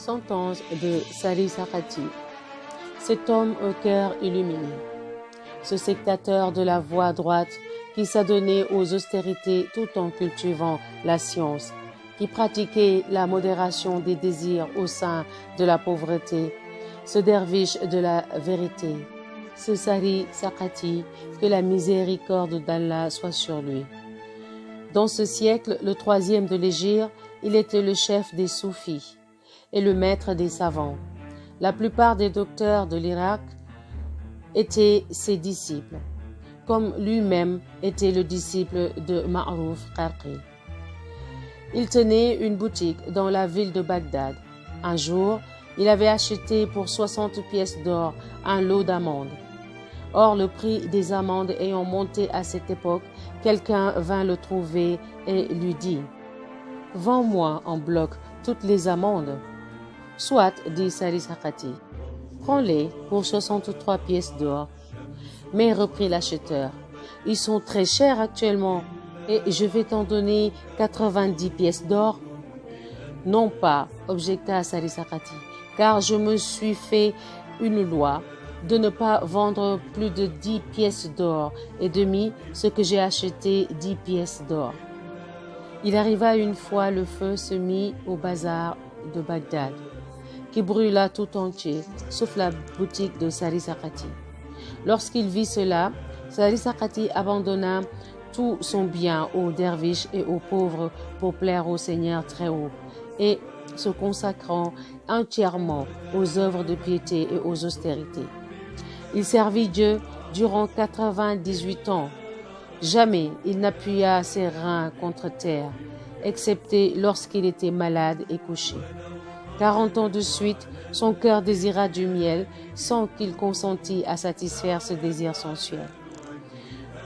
Sentence de Sari Sakati. Cet homme au cœur illuminé, ce sectateur de la voie droite qui s'adonnait aux austérités tout en cultivant la science, qui pratiquait la modération des désirs au sein de la pauvreté, ce derviche de la vérité, ce Sari Sakati, que la miséricorde d'Allah soit sur lui. Dans ce siècle, le troisième de l'Hégire, il était le chef des soufis et le maître des savants. La plupart des docteurs de l'Irak étaient ses disciples, comme lui-même était le disciple de Ma'rouf Qarqi. Il tenait une boutique dans la ville de Bagdad. Un jour, il avait acheté pour 60 pièces d'or un lot d'amandes. Or, le prix des amandes ayant monté à cette époque, quelqu'un vint le trouver et lui dit « Vends-moi en bloc toutes les amandes. » « Soit, dit Sari Sakati, prends-les pour 63 pièces d'or. Mais reprit l'acheteur, ils sont très chers actuellement et je vais t'en donner 90 pièces d'or. Non pas, objecta Sari Sakati, car je me suis fait une loi de ne pas vendre plus de 10 pièces d'or et demi ce que j'ai acheté 10 pièces d'or. Il arriva une fois, le feu se mit au bazar de Bagdad, qui brûla tout entier, sauf la boutique de Sari Sakati. Lorsqu'il vit cela, Sari Sakati abandonna tout son bien aux derviches et aux pauvres pour plaire au Seigneur très haut, et se consacrant entièrement aux œuvres de piété et aux austérités. Il servit Dieu durant 98 ans. Jamais il n'appuya ses reins contre terre, excepté lorsqu'il était malade et couché. 40 ans de suite, son cœur désira du miel sans qu'il consentît à satisfaire ce désir sensuel.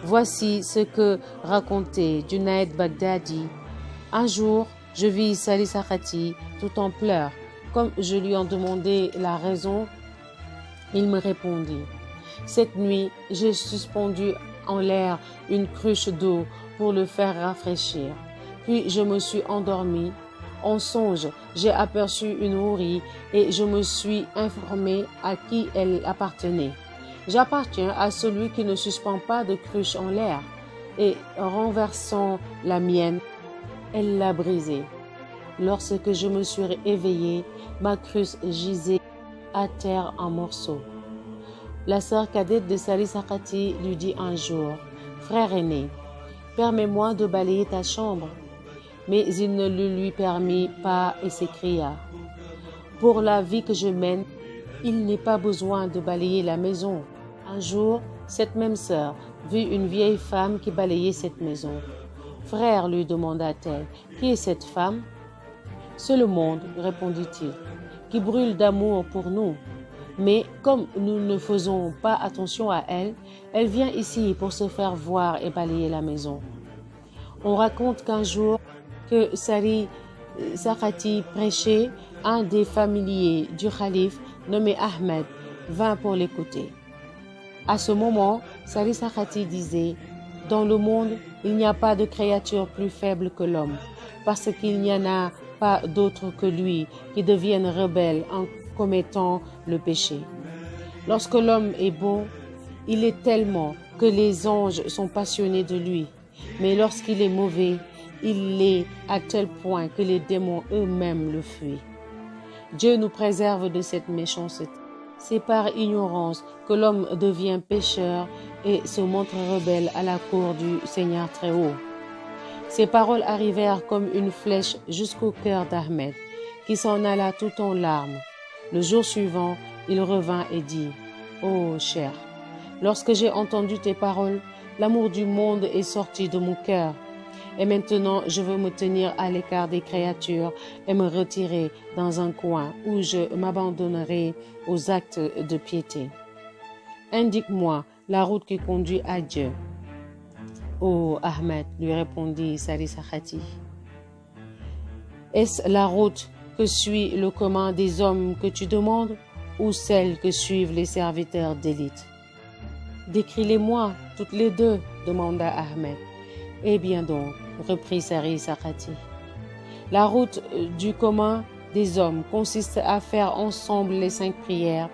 Voici ce que racontait Junaid Baghdadi. Un jour, je vis Sari Sakati tout en pleurs. Comme je lui en demandai la raison, il me répondit « Cette nuit, j'ai suspendu en l'air une cruche d'eau pour le faire rafraîchir. Puis je me suis endormi. En songe, j'ai aperçu une hourie et je me suis informé à qui elle appartenait. J'appartiens à celui qui ne suspend pas de cruche en l'air. Et renversant la mienne, elle l'a brisée. Lorsque je me suis éveillé, ma cruche gisait à terre en morceaux. La sœur cadette de Sari Sakati lui dit un jour « Frère aîné, permets-moi de balayer ta chambre. » Mais il ne le lui permit pas et s'écria « Pour la vie que je mène, il n'est pas besoin de balayer la maison. » Un jour, cette même sœur vit une vieille femme qui balayait cette maison. « Frère, lui demanda-t-elle, qui est cette femme ?»« C'est le monde, répondit-il, qui brûle d'amour pour nous. Mais comme nous ne faisons pas attention à elle, elle vient ici pour se faire voir et balayer la maison. » On raconte qu'un jour, que Sari Sakati prêchait, un des familiers du calife nommé Ahmed vint pour l'écouter. À ce moment, Sari Sakati disait « Dans le monde, il n'y a pas de créature plus faible que l'homme, parce qu'il n'y en a pas d'autre que lui qui devienne rebelle en commettant le péché. Lorsque l'homme est bon, il est tellement que les anges sont passionnés de lui, mais lorsqu'il est mauvais, il l'est à tel point que les démons eux-mêmes le fuient. Dieu nous préserve de cette méchanceté. C'est par ignorance que l'homme devient pécheur et se montre rebelle à la cour du Seigneur très haut. Ces paroles arrivèrent comme une flèche jusqu'au cœur d'Ahmed, qui s'en alla tout en larmes. Le jour suivant, il revint et dit « Oh, cher, lorsque j'ai entendu tes paroles, l'amour du monde est sorti de mon cœur. Et maintenant, je veux me tenir à l'écart des créatures et me retirer dans un coin où je m'abandonnerai aux actes de piété. Indique-moi la route qui conduit à Dieu. » « Oh, Ahmed, lui répondit Sari Sakati. Est-ce la route que suit le commun des hommes que tu demandes ou celle que suivent les serviteurs d'élite? Décris-les-moi toutes les deux, demanda Ahmed. Eh bien donc, reprit Sari Sakati, la route du commun des hommes consiste à faire ensemble les 5 prières,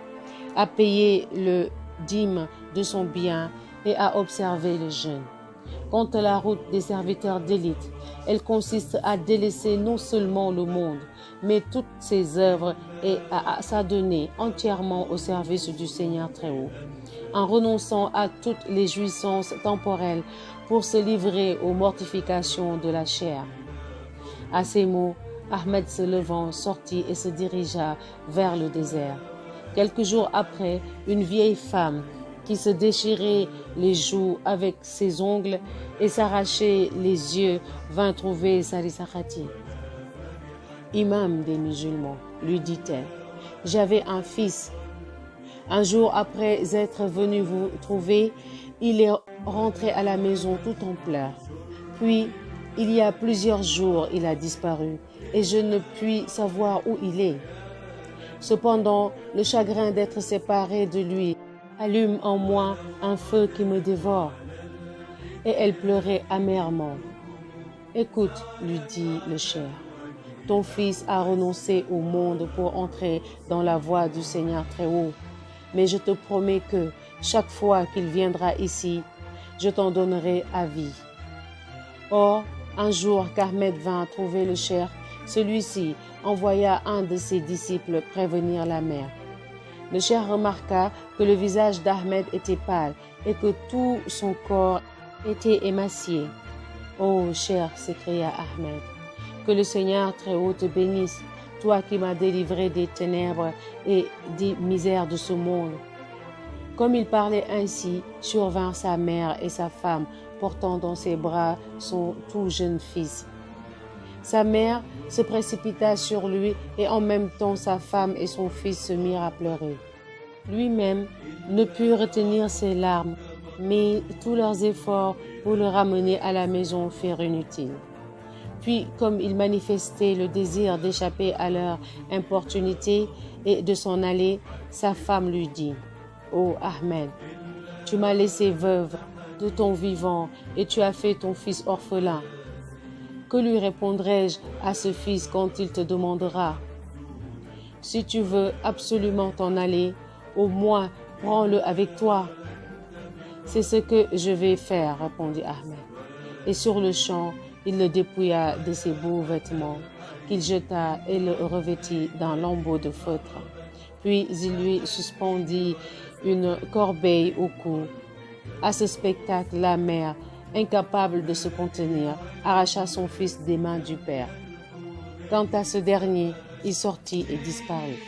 à payer le dîme de son bien et à observer le jeûne. Quant à la route des serviteurs d'élite, elle consiste à délaisser non seulement le monde, mais toutes ses œuvres et à s'adonner entièrement au service du Seigneur Très-Haut, en renonçant à toutes les jouissances temporelles pour se livrer aux mortifications de la chair. À ces mots, Ahmed se levant sortit et se dirigea vers le désert. Quelques jours après, une vieille femme qui se déchirait les joues avec ses ongles et s'arrachait les yeux vint trouver Sarissa Khati. « Imam des musulmans, lui dit-elle, j'avais un fils. Un jour après être venu vous trouver, il est rentré à la maison tout en pleurs. Puis, il y a plusieurs jours, il a disparu et je ne puis savoir où il est. Cependant, le chagrin d'être séparé de lui allume en moi un feu qui me dévore. » Et elle pleurait amèrement. « Écoute, lui dit le cheikh, ton fils a renoncé au monde pour entrer dans la voie du Seigneur Très-Haut. Mais je te promets que chaque fois qu'il viendra ici, je t'en donnerai à vie. » Or, un jour qu'Ahmed vint trouver le cheikh, celui-ci envoya un de ses disciples prévenir la mère. Le cheikh remarqua que le visage d'Ahmed était pâle et que tout son corps était émacié. « Oh, cheikh, s'écria Ahmed, que le Seigneur Très-Haut te bénisse, toi qui m'as délivré des ténèbres et des misères de ce monde. » Comme il parlait ainsi, survinrent sa mère et sa femme, portant dans ses bras son tout jeune fils. Sa mère se précipita sur lui et en même temps sa femme et son fils se mirent à pleurer. Lui-même ne put retenir ses larmes, mais tous leurs efforts pour le ramener à la maison furent inutiles. Puis, comme il manifestait le désir d'échapper à leur importunité et de s'en aller, sa femme lui dit « Oh Ahmed, tu m'as laissé veuve de ton vivant et tu as fait ton fils orphelin. Que lui répondrai-je à ce fils quand il te demandera? Si tu veux absolument t'en aller, au moins prends-le avec toi. » « C'est ce que je vais faire, répondit Ahmed. Et sur le champ, il le dépouilla de ses beaux vêtements, qu'il jeta et le revêtit d'un lambeau de feutre. Puis il lui suspendit une corbeille au cou. À ce spectacle, la mère, incapable de se contenir, arracha son fils des mains du père. Quant à ce dernier, il sortit et disparut.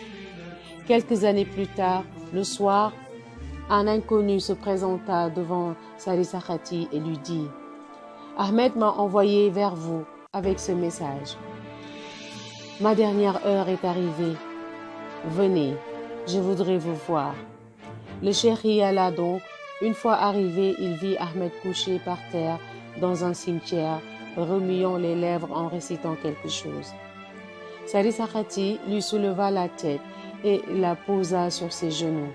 Quelques années plus tard, le soir, un inconnu se présenta devant Sarissa Khati et lui dit « Ahmed m'a envoyé vers vous avec ce message. Ma dernière heure est arrivée. Venez, je voudrais vous voir. » Le cheikh y alla donc. Une fois arrivé, il vit Ahmed couché par terre dans un cimetière, remuant les lèvres en récitant quelque chose. Sarissa Khati lui souleva la tête et la posa sur ses genoux.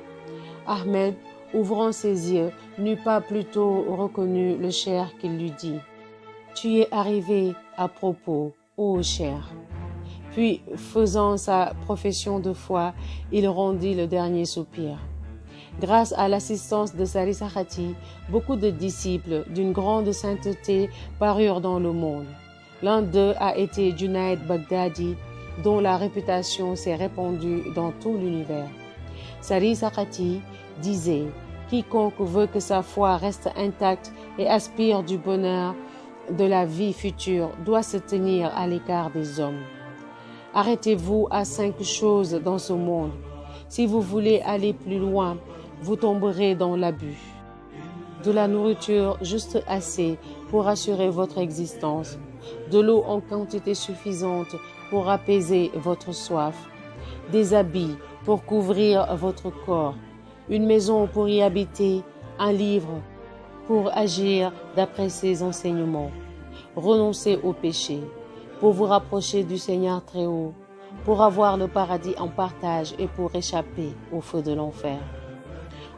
Ahmed, ouvrant ses yeux, n'eut pas plutôt reconnu le cheikh qu'il lui dit « Tu es arrivé à propos, ô cheikh. » Puis, faisant sa profession de foi, il rendit le dernier soupir. Grâce à l'assistance de Sarissa Khati, beaucoup de disciples d'une grande sainteté parurent dans le monde. L'un d'eux a été Junaid Baghdadi, dont la réputation s'est répandue dans tout l'univers. Sarissa Khati disait « Quiconque veut que sa foi reste intacte et aspire du bonheur de la vie future doit se tenir à l'écart des hommes. Arrêtez-vous à 5 choses dans ce monde. Si vous voulez aller plus loin, vous tomberez dans l'abus. De la nourriture juste assez pour assurer votre existence, de l'eau en quantité suffisante pour apaiser votre soif, des habits pour couvrir votre corps, une maison pour y habiter, un livre pour agir d'après ses enseignements. Renoncez au péché pour vous rapprocher du Seigneur Très-Haut, pour avoir le paradis en partage et pour échapper au feu de l'enfer. »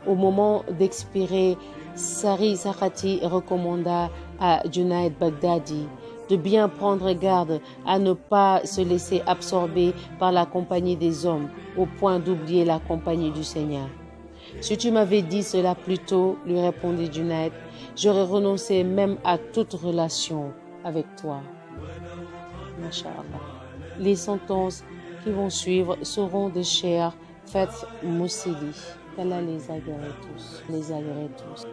Au moment d'expirer, Sarissa Khati recommanda à Junaid Baghdadi de bien prendre garde à ne pas se laisser absorber par la compagnie des hommes, au point d'oublier la compagnie du Seigneur. Si tu m'avais dit cela plus tôt, lui répondit Junaid, j'aurais renoncé même à toute relation avec toi. Masha'Allah. Les sentences qui vont suivre seront de Cheikh Fath Moussili. Qu'Allah les agrée tous.